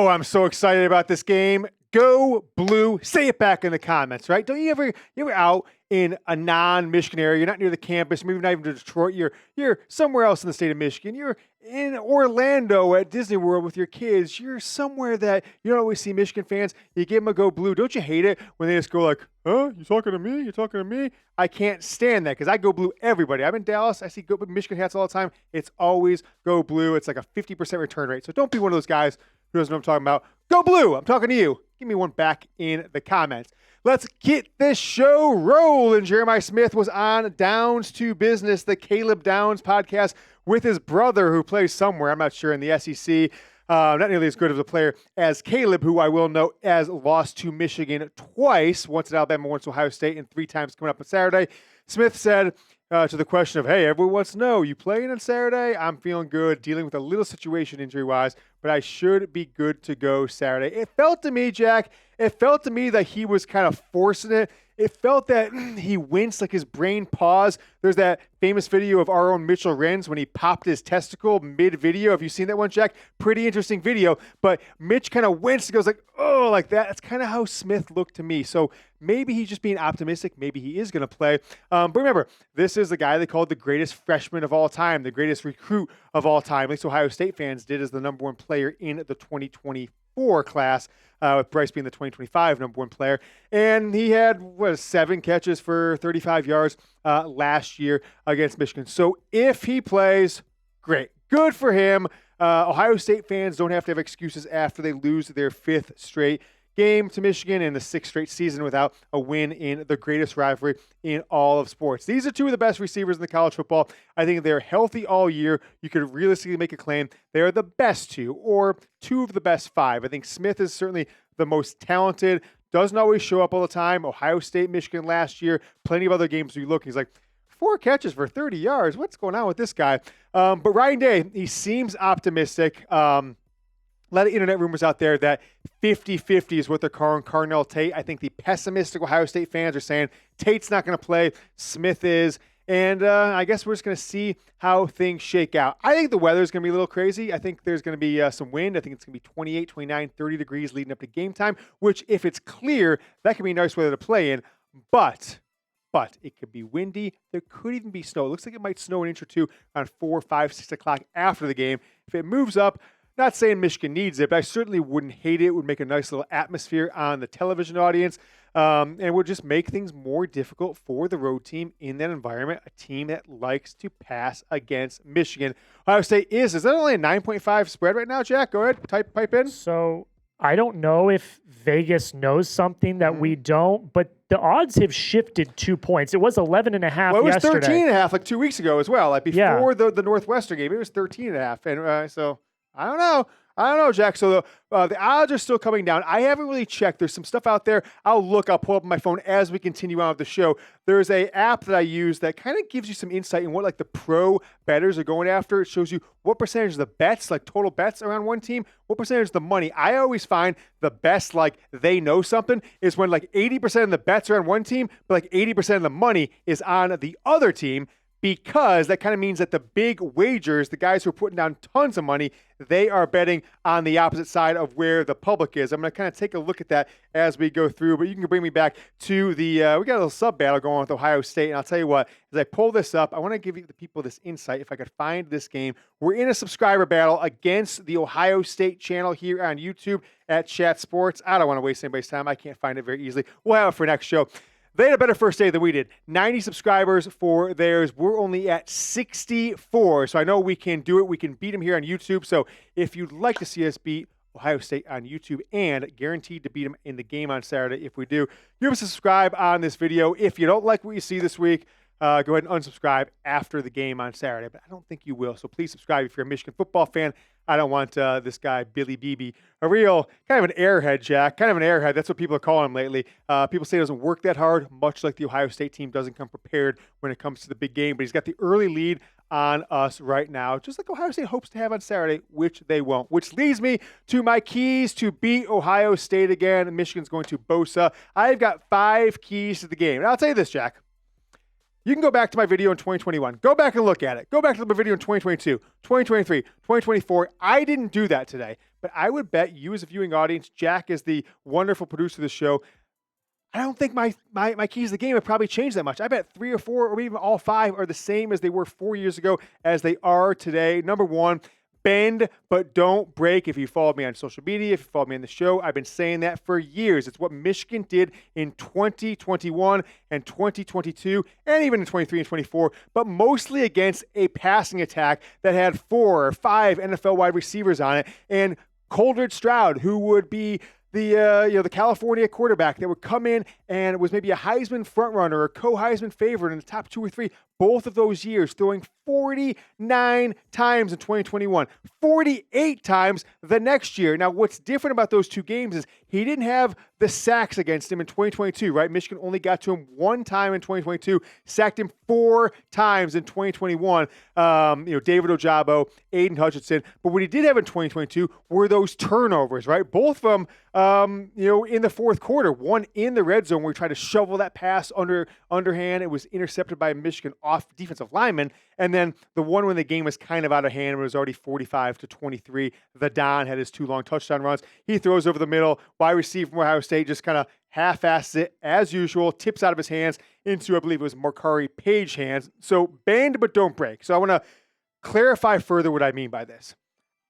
Oh, I'm so excited about this game. Go Blue. Say it back in the comments, right? Don't you ever out in a non-Michigan area, you're not near the campus, maybe not even to Detroit, you're somewhere else in the state of Michigan. You're in Orlando at Disney World with your kids. You're somewhere that you don't always see Michigan fans. You give them a Go Blue. Don't you hate it when they just go like, huh? You talking to me? You talking to me? I can't stand that because I Go Blue everybody. I'm in Dallas. I see Go Michigan hats all the time. It's always Go Blue. It's like a 50% return rate. So don't be one of those guys who doesn't know what I'm talking about. Go Blue. I'm talking to you. Give me one back in the comments. Let's get this show rolling. Jeremiah Smith was on Downs to Business, the Caleb Downs podcast with his brother who plays somewhere, I'm not sure, in the SEC. Not nearly as good of a player as Caleb, who I will note has lost to Michigan twice, once at Alabama, once at Ohio State, and 3 times coming up on Saturday. Smith said to the question of, hey, everyone wants to know, you playing on Saturday? I'm feeling good, dealing with a little situation injury-wise, but I should be good to go Saturday. It felt to me, Jack, that he was kind of forcing it. It felt that he winced, like his brain paused. There's that famous video of our own Mitchell Renz when he popped his testicle mid-video. Have you seen that one, Jack? Pretty interesting video. But Mitch kind of winced and goes like, oh, like that. That's kind of how Smith looked to me. So maybe he's just being optimistic. Maybe he is going to play. But remember, this is the guy they called the greatest freshman of all time, the greatest recruit of all time. At least Ohio State fans did, as the number 1 player in the 2024 class. With Bryce being the 2025 number 1 player. And he had, 7 catches for 35 yards last year against Michigan. So if he plays, great. Good for him. Ohio State fans don't have to have excuses after they lose their 5th straight game to Michigan and the 6th straight season without a win in the greatest rivalry in all of sports. These are 2 of the best receivers in the college football. I think they're healthy all year. You could realistically make a claim they are the best 2 or 2 of the best 5. I think Smith is certainly the most talented, doesn't always show up all the time. Ohio State, Michigan last year, plenty of other games we look. He's like, 4 catches for 30 yards. What's going on with this guy? But Ryan Day, he seems optimistic. A lot of internet rumors out there that 50-50 is what they're calling Carnell Tate. I think the pessimistic Ohio State fans are saying Tate's not going to play, Smith is. And I guess we're just going to see how things shake out. I think the weather is going to be a little crazy. I think there's going to be some wind. I think it's going to be 28, 29, 30 degrees leading up to game time, which if it's clear, that could be nice weather to play in. But it could be windy. There could even be snow. It looks like it might snow an inch or 2 on 4, 5, 6 o'clock after the game. If it moves up, not saying Michigan needs it, but I certainly wouldn't hate it. It would make a nice little atmosphere on the television audience, and would just make things more difficult for the road team in that environment, a team that likes to pass against Michigan. Ohio State is that only a 9.5 spread right now, Jack? Go ahead, pipe in. So I don't know if Vegas knows something that we don't, but the odds have shifted 2 points. It was 11.5 yesterday. Well, it was 13.5 like 2 weeks ago as well. Like before the Northwestern game, it was 13.5, and so. I don't know, Jack. So the odds are still coming down. I haven't really checked. There's some stuff out there. I'll pull up my phone as we continue on with the show. There's a app that I use that kind of gives you some insight in what like the pro bettors are going after. It shows you what percentage of the bets, like total bets are on one team, what percentage of the money. I always find the best, like they know something, is when like 80% of the bets are on one team, but like 80% of the money is on the other team. Because that kind of means that the big wagers, the guys who are putting down tons of money, they are betting on the opposite side of where the public is. I'm going to kind of take a look at that as we go through, but you can bring me back to the, we got a little sub battle going on with Ohio State. And I'll tell you what, as I pull this up, I want to give you the people this insight. If I could find this game, we're in a subscriber battle against the Ohio State channel here on YouTube at Chat Sports. I don't want to waste anybody's time. I can't find it very easily. We'll have it for next show. They had a better first day than we did. 90 subscribers for theirs. We're only at 64. So I know we can do it. We can beat them here on YouTube. So if you'd like to see us beat Ohio State on YouTube and guaranteed to beat them in the game on Saturday, if we do, give us a subscribe on this video. If you don't like what you see this week, go ahead and unsubscribe after the game on Saturday. But I don't think you will. So please subscribe if you're a Michigan football fan. I don't want this guy, Billy Beebe, a real kind of an airhead, Jack, kind of an airhead. That's what people are calling him lately. People say he doesn't work that hard, much like the Ohio State team doesn't come prepared when it comes to the big game. But he's got the early lead on us right now, just like Ohio State hopes to have on Saturday, which they won't. Which leads me to my keys to beat Ohio State again. Michigan's going to Bosa. I've got 5 keys to the game. And I'll tell you this, Jack. You can go back to my video in 2021. Go back and look at it. Go back to the video in 2022, 2023, 2024. I didn't do that today, but I would bet you as a viewing audience, Jack is the wonderful producer of the show, I don't think my keys to the game have probably changed that much. I bet 3 or 4 or even all 5 are the same as they were 4 years ago as they are today. Number 1, bend but don't break. If you followed me on social media, if you followed me on the show, I've been saying that for years. It's what Michigan did in 2021 and 2022 and even in 23 and 24, but mostly against a passing attack that had 4 or 5 NFL wide receivers on it, and Coldred Stroud, who would be the California quarterback that would come in and was maybe a Heisman frontrunner or co-Heisman favorite in the top 2 or 3 both of those years, throwing 49 times in 2021, 48 times the next year. Now, what's different about those 2 games is he didn't have the sacks against him in 2022, right? Michigan only got to him 1 time in 2022, sacked him 4 times in 2021. David Ojabo, Aiden Hutchinson. But what he did have in 2022 were those turnovers, right? Both of them, in the fourth quarter. One in the red zone where he tried to shovel that pass underhand. It was intercepted by a Michigan off defensive lineman. And then the one when the game was kind of out of hand, it was already 45-23. The Don had his 2 long touchdown runs. He throws over the middle. Wide receiver from Ohio State just kind of half-asses it as usual, tips out of his hands into, I believe it was Markari Page hands. So bend but don't break. So I want to clarify further what I mean by this.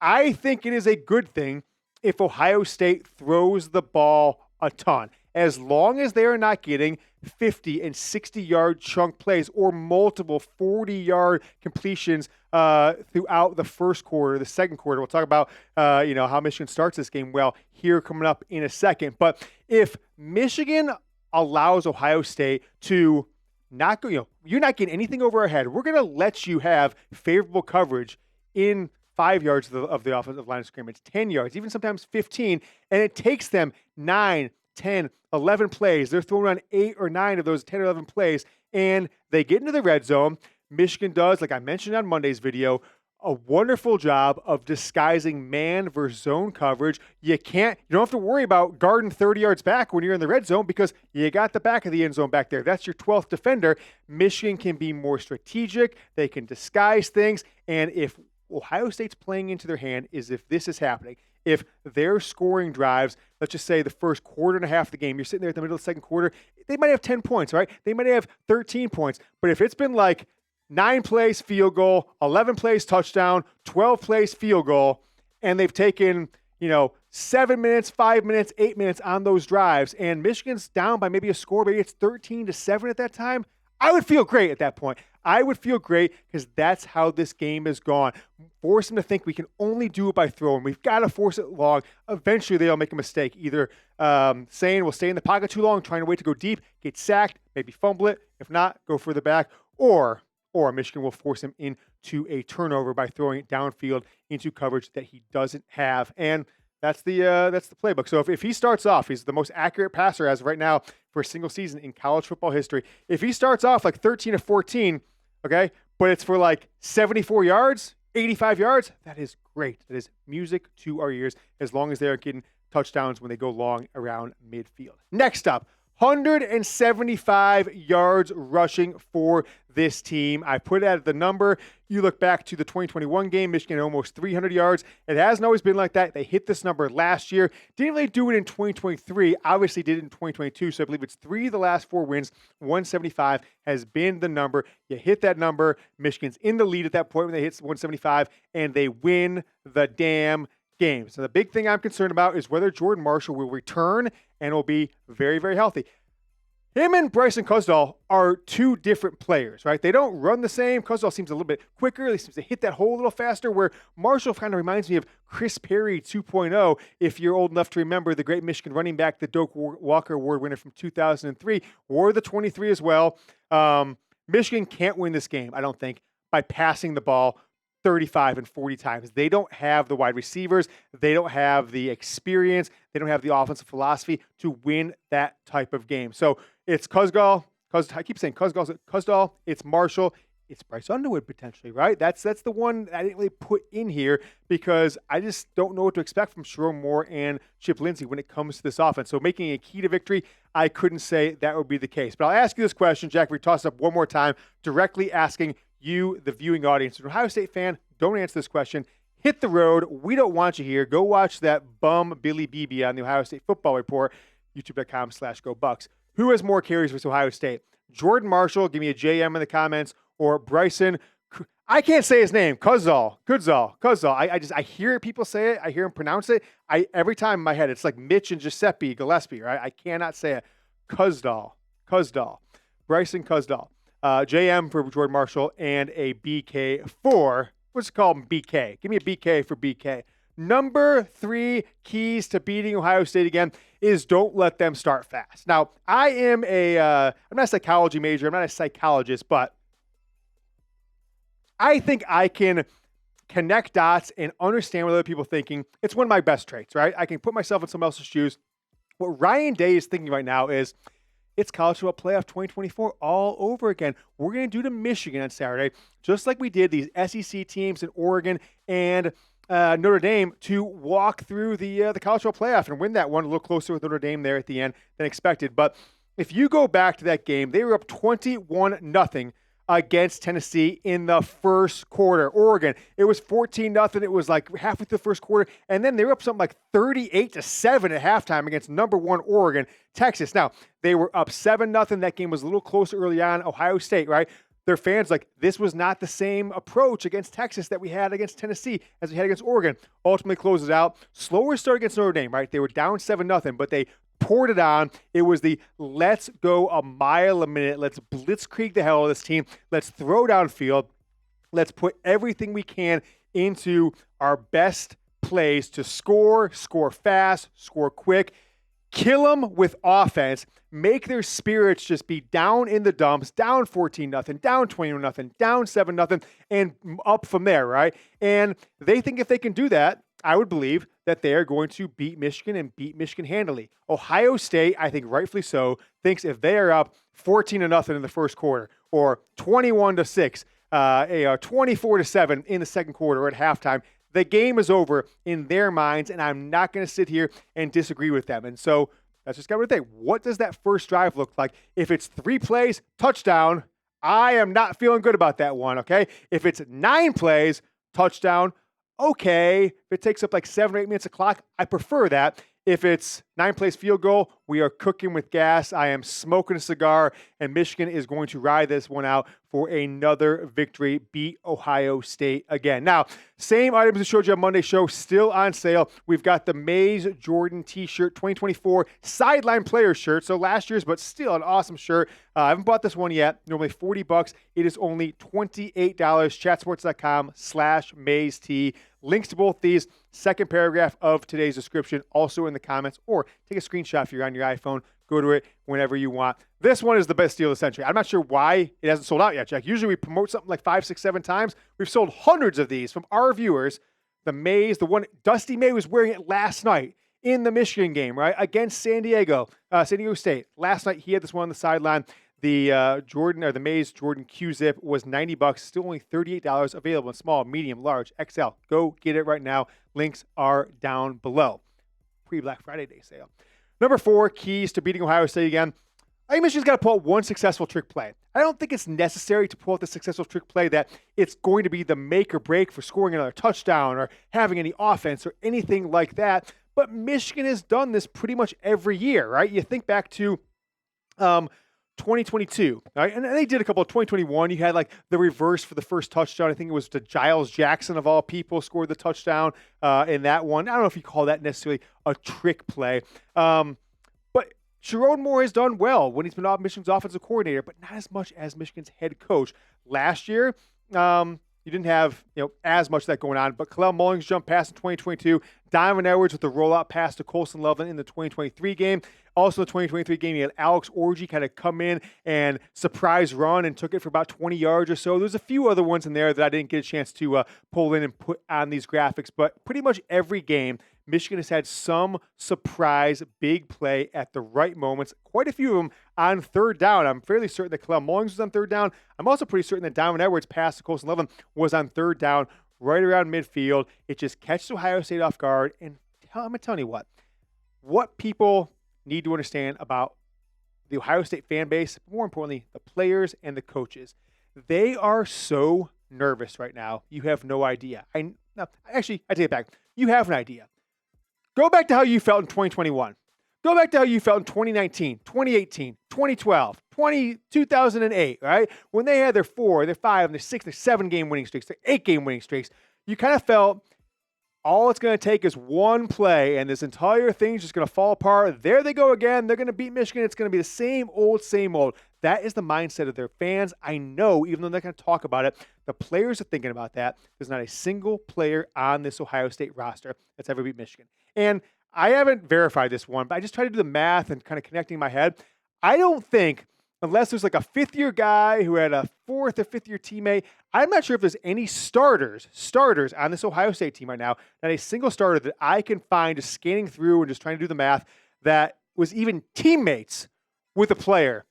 I think it is a good thing if Ohio State throws the ball a ton, as long as they are not getting 50 and 60-yard chunk plays or multiple 40-yard completions throughout the first quarter, the second quarter. We'll talk about how Michigan starts this game well here coming up in a second. But if Michigan allows Ohio State to not go, you're not getting anything over our head. We're going to let you have favorable coverage in 5 yards of the offensive line of scrimmage, 10 yards, even sometimes 15, and it takes them 9, 10, 11 plays. They're throwing around 8 or 9 of those 10 or 11 plays, and they get into the red zone. Michigan does, like I mentioned on Monday's video, a wonderful job of disguising man versus zone coverage. You don't have to worry about guarding 30 yards back when you're in the red zone because you got the back of the end zone back there. That's your 12th defender. Michigan can be more strategic. They can disguise things, and if Ohio State's playing into their hand is if this is happening. If they're scoring drives, let's just say the first quarter and a half of the game, you're sitting there at the middle of the second quarter, they might have 10 points, right? They might have 13 points. But if it's been like 9 plays field goal, 11 plays touchdown, 12 plays field goal, and they've taken, 7 minutes, 5 minutes, 8 minutes on those drives, and Michigan's down by maybe a score, maybe it's 13-7 at that time, I would feel great at that point. I would feel great because that's how this game is gone. Force them to think we can only do it by throwing. We've got to force it long. Eventually, they'll make a mistake. Either Sayin will stay in the pocket too long, trying to wait to go deep, get sacked, maybe fumble it. If not, go further back. Or Michigan will force him into a turnover by throwing it downfield into coverage that he doesn't have. And that's the playbook. So if he starts off, he's the most accurate passer as of right now for a single season in college football history. If he starts off like 13 or 14, okay, but it's for like 74 yards, 85 yards, that is great. That is music to our ears as long as they are getting touchdowns when they go long around midfield. Next up, 175 yards rushing for this team. I put it at the number. You look back to the 2021 game, Michigan had almost 300 yards. It hasn't always been like that. They hit this number last year. Didn't really do it in 2023. Obviously did it in 2022. So I believe it's 3 of the last 4 wins. 175 has been the number. You hit that number. Michigan's in the lead at that point when they hit 175, and they win the damn game. So the big thing I'm concerned about is whether Jordan Marshall will return and will be very, very healthy. Him and Bryson Kuzdzal are 2 different players, right? They don't run the same. Kuzdzal seems a little bit quicker. He seems to hit that hole a little faster, where Marshall kind of reminds me of Chris Perry 2.0, if you're old enough to remember the great Michigan running back, the Doak Walker Award winner from 2003, wore the 23 as well. Michigan can't win this game, I don't think, by passing the ball 35 and 40 times. They don't have the wide receivers. They don't have the experience. They don't have the offensive philosophy to win that type of game. So it's Kuzdzal. I keep saying Kuzdzal. It's Marshall. it's Bryce Underwood potentially, right? That's the one I didn't really put in here because I just don't know what to expect from Sherrone Moore and Chip Lindsey when it comes to this offense. So making a key to victory, I couldn't say that would be the case. But I'll ask you this question, Jack. We toss it up one more time, directly asking you, the viewing audience. An Ohio State fan, don't answer this question. Hit the road. We don't want you here. Go watch that bum Billy Beebe on the Ohio State Football Report, youtube.com/GoBucks. Who has more carries with Ohio State? Jordan Marshall, give me a JM in the comments, or Bryson. I can't say his name. Kuzdzal. I hear people say it. I hear him pronounce it. Every time in my head, it's like Mitch and Giuseppe Gillespie, right? I cannot say it. Kuzdzal. Bryson Kuzdzal. JM for Jordan Marshall and a BK for, let's call him BK. Give me a BK for BK. Number 3 keys to beating Ohio State again is don't let them start fast. Now, I'm not a psychology major. I'm not a psychologist, but I think I can connect dots and understand what other people are thinking. It's one of my best traits, right? I can put myself in someone else's shoes. What Ryan Day is thinking right now is it's College Football Playoff 2024 all over again. We're going to do to Michigan on Saturday, just like we did these SEC teams in Oregon and Notre Dame to walk through the College Football Playoff and win that one a little closer with Notre Dame there at the end than expected. But if you go back to that game, they were up 21-0 against Tennessee in the first quarter. Oregon, it was 14-0. It was like halfway through the first quarter, and then they were up something like 38-7 at halftime against number 1 Oregon. Texas, now they were up 7-0. That game was a little closer early on. Ohio State, right? Their fans like, this was not the same approach against Texas that we had against Tennessee as we had against Oregon. Ultimately closes out. Slower start against Notre Dame, right? They were down 7-0, but they poured it on. It was the let's go a mile a minute. Let's blitzkrieg the hell out of this team. Let's throw downfield. Let's put everything we can into our best plays to score fast, score quick, kill them with offense, make their spirits just be down in the dumps, down 14-0, down 21-0, down 7-0, and up from there, right? And they think if they can do that, I would believe that they are going to beat Michigan and beat Michigan handily. Ohio State, I think rightfully so, thinks if they are up 14-0 in the first quarter or 21-6, 24-7 in the second quarter or at halftime, the game is over in their minds, and I'm not going to sit here and disagree with them. And so that's just got to think. What does that first drive look like? If it's 3 plays, touchdown, I am not feeling good about that one, okay? If it's 9 plays, touchdown, okay. If it takes up like 7 or 8 minutes of clock, I prefer that. If it's 9 plays field goal, we are cooking with gas. I am smoking a cigar, and Michigan is going to ride this one out for another victory, beat Ohio State again. Now, same items we showed you on Monday's show, still on sale. We've got the Mays Jordan t-shirt, 2024 sideline player shirt. So last year's, but still an awesome shirt. I haven't bought this one yet. Normally $40. It is only $28. chatsports.com/MaysT. Links to both these, second paragraph of today's description, also in the comments, or take a screenshot if you're on your iPhone. Go to it whenever you want. This one is the best deal of the century. I'm not sure why it hasn't sold out yet, Jack. Usually we promote something like 5, 6, 7 times. We've sold hundreds of these from our viewers. The Mays, the one Dusty May was wearing it last night in the Michigan game, right, against San Diego State. Last night he had this one on the sideline. The the Mays Jordan Q-Zip was $90, still only $38, available in small, medium, large, XL. Go get it right now. Links are down below. Pre-Black Friday Day sale. Number 4, keys to beating Ohio State again. I think Michigan's got to pull out one successful trick play. I don't think it's necessary to pull out the successful trick play that it's going to be the make or break for scoring another touchdown or having any offense or anything like that. But Michigan has done this pretty much every year, right? You think back to 2022, right? And they did a couple of 2021. You had like the reverse for the first touchdown. I think it was to Giles Jackson of all people scored the touchdown in that one. I don't know if you call that necessarily a trick play. But Sherrone Moore has done well when he's been Michigan's offensive coordinator, but not as much as Michigan's head coach. Last year, you didn't have as much of that going on, but Kalel Mullings jumped pass in 2022. Donovan Edwards with the rollout pass to Colson Loveland in the 2023 game. Also, the 2023 game, you had Alex Orji kind of come in and surprise run and took it for about 20 yards or so. There's a few other ones in there that I didn't get a chance to pull in and put on these graphics, but pretty much every game, Michigan has had some surprise big play at the right moments. Quite a few of them on third down. I'm fairly certain that Carnell Mullings was on third down. I'm also pretty certain that Donovan Edwards' pass to Colson 11 was on third down, right around midfield. It just catches Ohio State off guard. And I'm going to tell you what people need to understand about the Ohio State fan base, more importantly, the players and the coaches. They are so nervous right now. You have no idea. I take it back. You have an idea. Go back to how you felt in 2021. Go back to how you felt in 2019, 2018, 2012, 2008, right? When they had their 4, their 5, and their 6, their 7-game winning streaks, their 8-game winning streaks, you kind of felt all it's going to take is one play, and this entire thing's just going to fall apart. There they go again. They're going to beat Michigan. It's going to be the same old, same old. That is the mindset of their fans. I know, even though they're going to talk about it, the players are thinking about that. There's not a single player on this Ohio State roster that's ever beat Michigan. And I haven't verified this one, but I just tried to do the math and kind of connecting my head. I don't think, unless there's like a fifth-year guy who had a fourth or fifth-year teammate, I'm not sure if there's any starters on this Ohio State team right now, not a single starter that I can find just scanning through and just trying to do the math that was even teammates with a player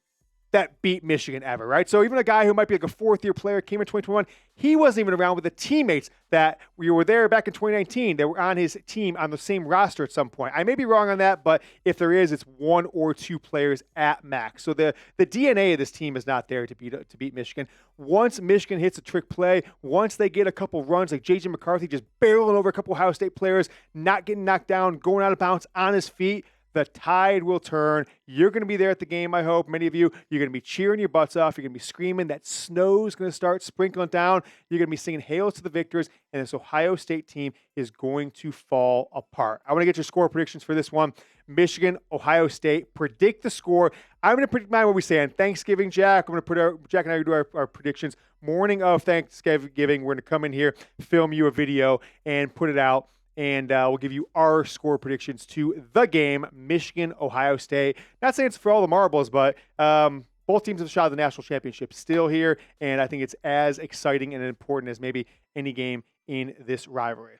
that beat Michigan ever, right? So even a guy who might be like a fourth-year player came in 2021, he wasn't even around with the teammates that we were there back in 2019 that were on his team on the same roster at some point. I may be wrong on that, but if there is, it's 1 or 2 players at max. So the DNA of this team is not there to beat Michigan. Once Michigan hits a trick play, once they get a couple runs like J.J. McCarthy just barreling over a couple Ohio State players, not getting knocked down, going out of bounds on his feet, the tide will turn. You're going to be there at the game, I hope. Many of you, you're going to be cheering your butts off. You're going to be screaming. That snow's going to start sprinkling down. You're going to be singing hails to the victors, and this Ohio State team is going to fall apart. I want to get your score predictions for this one. Michigan, Ohio State. Predict the score. I'm going to predict mine what we say on Thanksgiving, Jack. I'm going to put Jack and I will do our predictions. Morning of Thanksgiving, we're going to come in here, film you a video, and put it out. And we'll give you our score predictions to the game, Michigan, Ohio State. Not saying it's for all the marbles, but both teams have a shot at the national championship still here, and I think it's as exciting and important as maybe any game in this rivalry.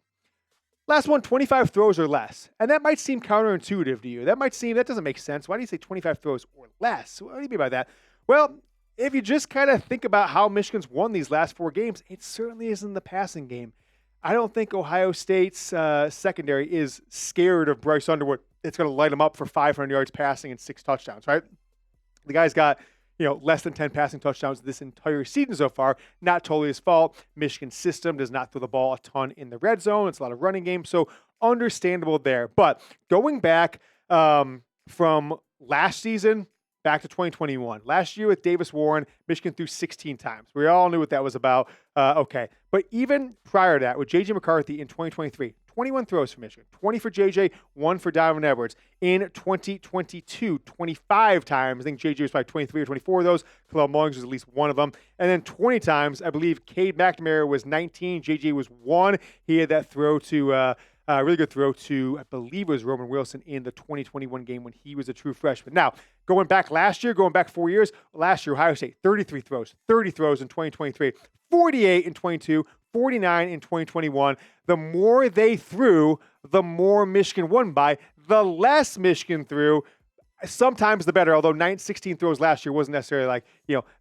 Last one, 25 throws or less. And that might seem counterintuitive to you. That doesn't make sense. Why do you say 25 throws or less? What do you mean by that? Well, if you just kind of think about how Michigan's won these last 4 games, it certainly isn't the passing game. I don't think Ohio State's secondary is scared of Bryce Underwood. It's going to light him up for 500 yards passing and 6 touchdowns, right? The guy's got, less than 10 passing touchdowns this entire season so far. Not totally his fault. Michigan's system does not throw the ball a ton in the red zone. It's a lot of running game, so understandable there. But going back from last season back to 2021. Last year with Davis Warren, Michigan threw 16 times. We all knew what that was about. Okay. But even prior to that, with J.J. McCarthy in 2023, 21 throws for Michigan, 20 for J.J., 1 for Donovan Edwards. In 2022, 25 times. I think J.J. was probably 23 or 24 of those. Carnell Mullings was at least one of them. And then 20 times, I believe Cade McNamara was 19. J.J. was 1. He had that throw to really good throw to, I believe it was Roman Wilson in the 2021 game when he was a true freshman. Now, going back 4 years, last year, Ohio State, 30 throws in 2023, 48 in 22, 49 in 2021. The more they threw, the more Michigan won by. The less Michigan threw, sometimes the better, although 16 throws last year wasn't necessarily like,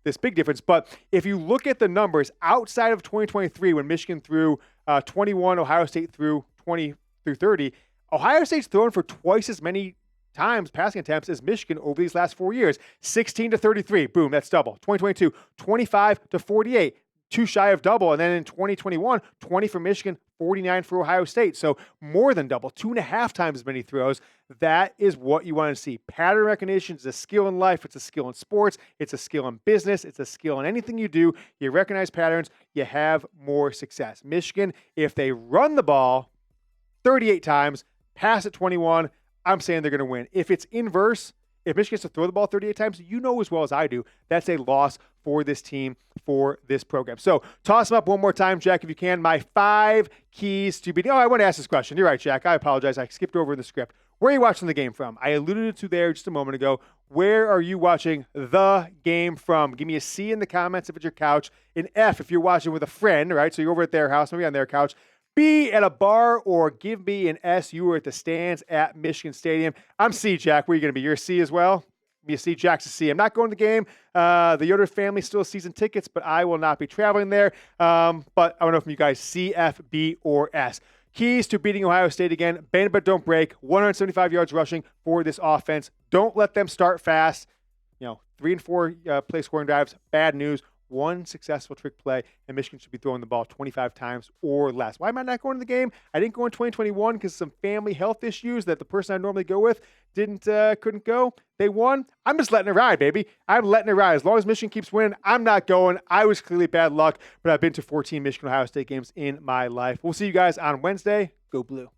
this big difference. But if you look at the numbers outside of 2023 when Michigan threw 21, Ohio State threw 20 through 30, Ohio State's thrown for twice as many times passing attempts as Michigan over these last 4 years. 16 to 33, boom, that's double. 2022, 25 to 48, 2 shy of double. And then in 2021, 20 for Michigan, 49 for Ohio State. So more than double, 2.5 times as many throws. That is what you want to see. Pattern recognition is a skill in life. It's a skill in sports. It's a skill in business. It's a skill in anything you do. You recognize patterns, you have more success. Michigan, if they run the ball 38 times, pass it 21, I'm saying they're going to win. If it's inverse, if Michigan gets to throw the ball 38 times, you know as well as I do, that's a loss for this team, for this program. So toss them up one more time, Jack, if you can. My 5 keys to beating. Oh, I want to ask this question. You're right, Jack. I apologize. I skipped over in the script. Where are you watching the game from? I alluded to there just a moment ago. Where are you watching the game from? Give me a C in the comments if it's your couch. An F if you're watching with a friend, right? So you're over at their house, maybe on their couch. B, at a bar, or give me an S, you were at the stands at Michigan Stadium. I'm C, Jack. Where are you going to be? You're a C as well? Be a C. Jack's a C. I'm not going to the game. The Yoder family still has season tickets, but I will not be traveling there. But I want to know from you guys, C, F, B, or S. Keys to beating Ohio State again. Bend but don't break. 175 yards rushing for this offense. Don't let them start fast. 3 and 4 play scoring drives. Bad news. 1 successful trick play, and Michigan should be throwing the ball 25 times or less. Why am I not going to the game? I didn't go in 2021 because some family health issues that the person I normally go with couldn't go. They won. I'm just letting it ride, baby. I'm letting it ride. As long as Michigan keeps winning, I'm not going. I was clearly bad luck, but I've been to 14 Michigan Ohio State games in my life. We'll see you guys on Wednesday. Go Blue.